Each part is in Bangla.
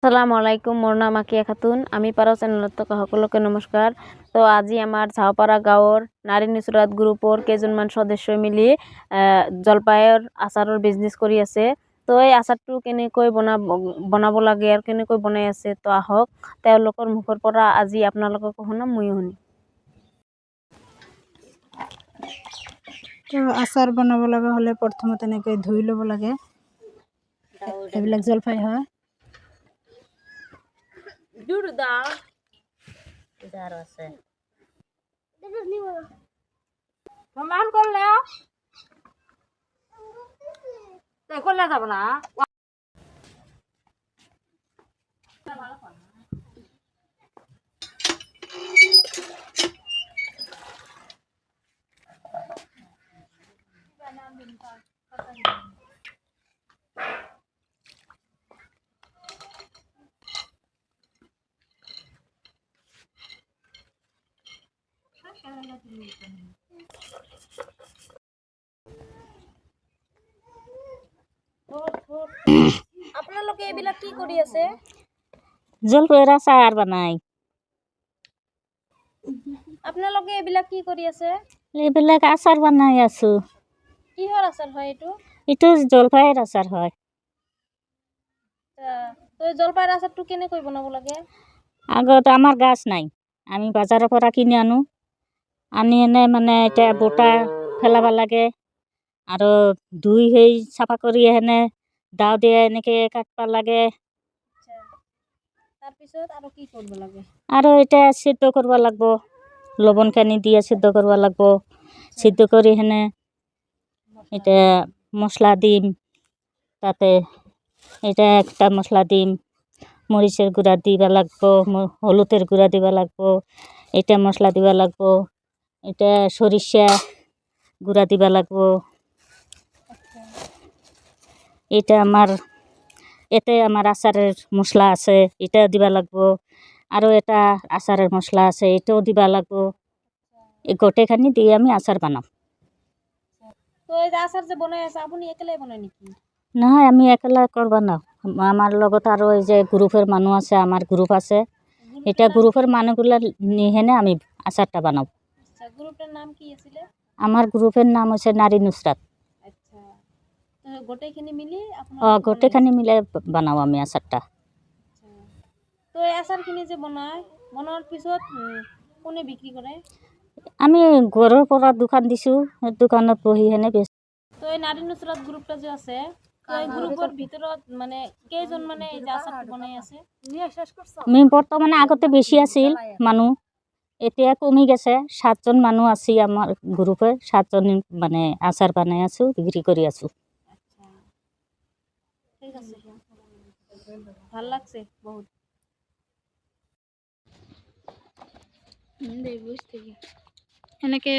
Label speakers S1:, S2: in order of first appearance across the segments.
S1: আসসালামু আলাইকুম, মোৰ নাম আকিয়া খাতুন। আমি পাৰা চেনেলত থকা সকলোকে নমস্কাৰ। তো আজি আমাৰ ঝাওপাৰা গাঁৱৰ নাৰী নুসৰাত গ্ৰুপৰ কেইজনমান সদস্যই মিলি জলপাইৰ আচাৰৰ বিজনেছ কৰি আছে। তো এই আচাৰটো কেনেকৈ বনাব লাগে আৰু কেনেকৈ বনাই আছে, তো আহক তেওঁলোকৰ মুখৰ পৰা আজি আপোনালোকক শুনাম, ময়ো শুনিম।
S2: তো আচাৰ বনাব লগা হ'লে প্ৰথমতে এনেকৈ ধুই ল'ব লাগে। এইবিলাক জলফাই হয়।
S1: আপোনালোকে এইবিলাক কি কৰি আছে?
S3: জলপাইৰ আচাৰ বনাই।
S1: আপোনালোকে এইবিলাক কি কৰি আছে?
S3: এইবিলাক আচাৰ বনাই আছো।
S1: কিহৰ আচাৰ হয় এইটো?
S3: এইটো জলপাইৰ আচাৰ হয়।
S1: তো জলপাইৰ আচাৰটো কেনেকৈ বনাব লাগে?
S3: আগত আমাৰ গাছ নাই, আমি বজাৰৰ পৰা কিনি আনো। আনি এনে মানে এতিয়া বটা পেলাব লাগে আৰু ধুই সেই চাফা কৰি এনে দাও দিয়ে এনেকৈ কাটব লাগে।
S1: তাৰপিছত আৰু কি কৰিব লাগে?
S3: আৰু এতিয়া সিদ্ধ কৰিব লাগিব, লৱণ পানী দিয়ে সিদ্ধ কৰিব লাগিব। সিদ্ধ কৰি সেনে এতিয়া মছলা দিম, তাতে এটা একটা মছলা দিম, মৰিচৰ গুড়া দিব লাগিব, হলুদের গুড়া দিব লাগিব, এটা মছলা দিব লাগিব, এটা সরিষা গুড়া দিব লাগিব। এটা এতে আমার আচারের মশলা আছে, এটা দিবা লাগব। আৰু এটা আচারের মশলা আছে, এটাও দিবা লাগব। এই গোটেইখানি দিয়ে আমি আচার বানাম।
S1: তো এই যে আচার যে বনাই আছে, আপনি একলাই বনাই নাকি?
S3: নহয়, আমি একলা করবা না, আমার লগত আৰু এই যে গ্রুপের মানুষ আছে, আমার গ্রুপ আছে, এটা গ্রুপের মানুষগুলা নিহেনে আমি আচারটা বানাব।
S1: আচ্ছা, গ্রুপটার নাম কি আছিল?
S3: আমার গ্রুপের নাম হচ্ছে নারী নুসরাত।
S1: আচ্ছা, তো গোটেইখিনি মিলি
S3: গোটেইখানি মিলে বানাও আমি আচারটা।
S1: তো এই আচারখিনি যে বনোৱাৰ পিছত কোনে বিক্ৰী কৰে?
S3: আমি ঘৰৰ পৰা দোকান দিছোঁ, দোকানত বহি হেনে বেচ।
S1: তো এই নারী নুসরাত গ্রুপটা যে আছে, তো এই গ্রুপের ভিতৰত মানে কেইজন মানে এই যে আচারটো বনাই আছে?
S3: আমি বৰ্তমানে আগতে বেছি আছিল মানুহ, এতিয়া কমি গেছে। 7জন মানুহ আছি আমাৰ গ্ৰুপে, 7জন মানে আচাৰ বানাই আছোঁ, বিক্ৰী কৰি আছোঁ।
S1: আচ্ছা, ঠিক আছে, ভাল লাগছে বহুত। এনেকে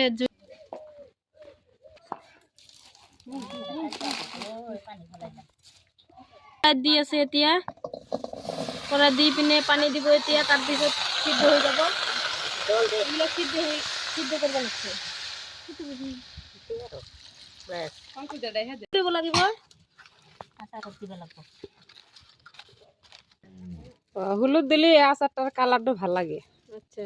S1: দি আছে, এতিয়া পৰা দি পিনে পানী দিব, এতিয়া তাৰপিছত সিদ্ধ হৈ যাব। এইবিলাক সিদ্ধ কৰিব লাগছে। দিব লাগিব,
S2: হলুদ দিলে আচারটার কালারটা ভাল লাগে।
S1: আচ্ছা,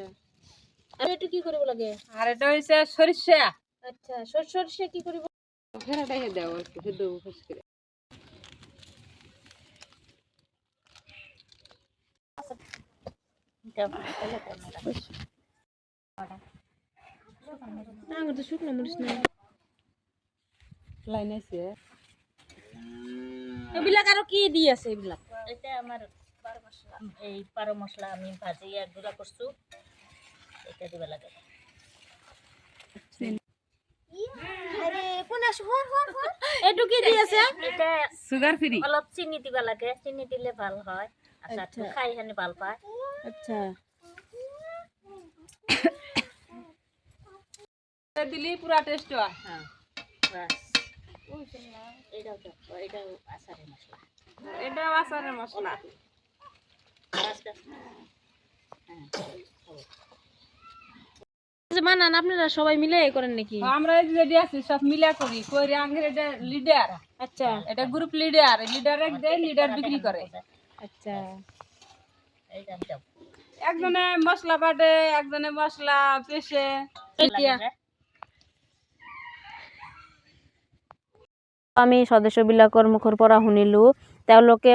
S1: আৰু এইটো কি কৰিব লাগে?
S2: আর এটা হচ্ছে সরিষা।
S1: আচ্ছা, সরিষা কি কৰিব?
S2: ফেরাটাই দাও একটু সিদ্ধ করে।
S1: শুকনো মরিচ নাই,
S2: লাইন আছে।
S1: এইবিলাক আৰু কি দি আছে? এইবিলাক
S3: এটা আমার এই পারো মশলা আমি ভাজিয়া গুঁড়া করছো, এটা দিবা লাগে।
S1: এইটো কি দি আছে?
S3: এটা
S2: সুগার ফ্রি।
S3: অলপ চিনি দিবা লাগে, চিনি দিলে ভাল হয়, আচারটো খাই হেনে ভাল পায়।
S1: আচ্ছা,
S2: দিলে পুরা টেস্ট হয়।
S3: হ্যাঁ, বাস এটাও দেখো, এটাও আচারের মশলা,
S2: এটাও আচারের মশলা।
S1: বানান আপনারা সবাই মিলে করেন নাকি?
S2: আমরা এই যে আছি সব মিলা করি, কইরে আঙ্গের এটা লিডার।
S1: আচ্ছা,
S2: এটা গ্রুপ লিডার, লিডার বিক্রি করে।
S1: আচ্ছা,
S4: একজনে মশলা বাটে, একজনে মশলা পেশে।
S1: আমি সদস্যবিলাকৰ মুখৰ পৰা শুনিলোঁ তেওঁলোকে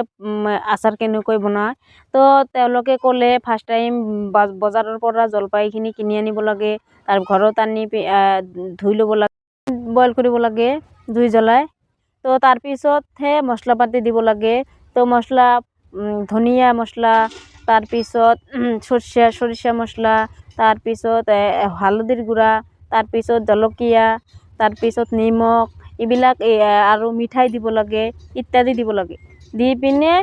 S1: আচাৰ কেনেকৈ বনায়। তো তেওঁলোকে ক'লে ফাৰ্ষ্ট টাইম বজাৰৰ পৰা জলফাইখিনি কিনি আনিব লাগে, তাৰ ঘৰত আনি ধুই ল'ব লাগে, বইল কৰিব লাগে জুই জ্বলাই। তো তাৰপিছতহে মছলা পাতি দিব লাগে। তো মছলা ধনিয়া মছলা, তাৰপিছত সৰিষা মছলা, তাৰপিছত হালধিৰ গুড়া, তাৰপিছত জলকীয়া, তাৰপিছত নিমখ, এইবিলাক আৰু মিঠাই দিব লাগে ইত্যাদি দিব লাগে। দি পিনে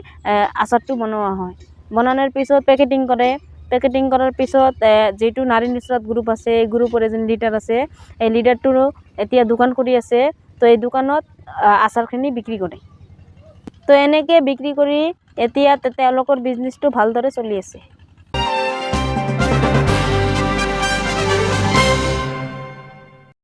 S1: আচাৰটো বনোৱা হয়। বনানোর পিছত পেকেটিং কৰে। পেকেটিং কৰাৰ পিছত যিটো নাৰী নিচুৰাত গ্ৰুপ আছে, এই গ্ৰুপৰ এজন লিডাৰ আছে, এই লিডাৰটোৰো এতিয়া দোকান কৰি আছে। তো এই দোকানত আচাৰখিনি বিক্ৰী কৰে। তো এনেকৈ বিক্ৰী কৰি এতিয়া তেওঁলোকৰ বিজনেছটো ভালদৰে চলি আছে।